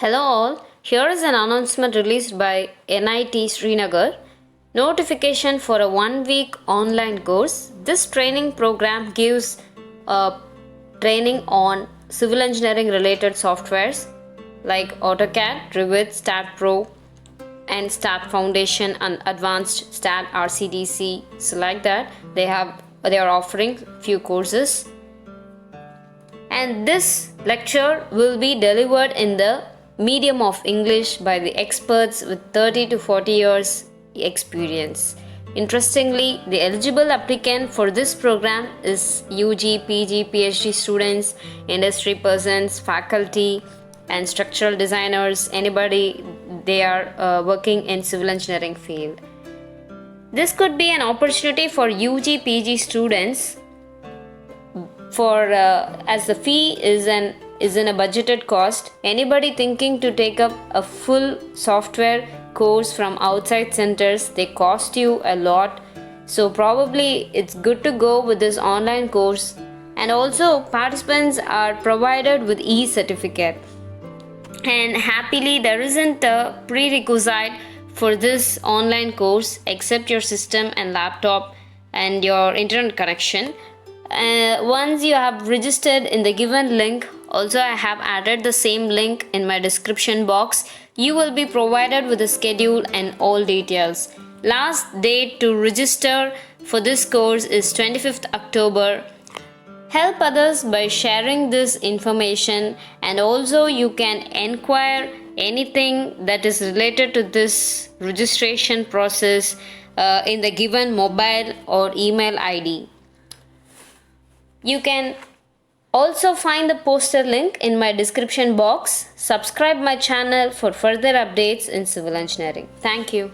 Hello all, here is an announcement released by NIT Srinagar. Notification for a 1 week online course. This training program gives training on civil engineering related softwares like AutoCAD, Revit, Stat Pro, and Stat Foundation and Advanced Stat RCDC. So like that, they are offering few courses. And this lecture will be delivered in the medium of English by the experts with 30 to 40 years experience. Interestingly, the eligible applicant for this program is UG, PG, PhD students, industry persons, faculty, and structural designers, anybody they are working in civil engineering field. This could be an opportunity for UG, PG students for as the fee is in a budgeted cost. Anybody thinking to take up a full software course from outside centers, they cost you a lot, so probably it's good to go with this online course. And also participants are provided with e-certificate, and happily there isn't a prerequisite for this online course except your system and laptop and your internet connection. Once you have registered in the given link, also I have added the same link in my description box, you will be provided with the schedule and all details. Last date to register for this course is 25th October. Help others by sharing this information, and also you can inquire anything that is related to this registration process in the given mobile or email ID. You can also find the poster link in my description box. Subscribe my channel for further updates in civil engineering. Thank you.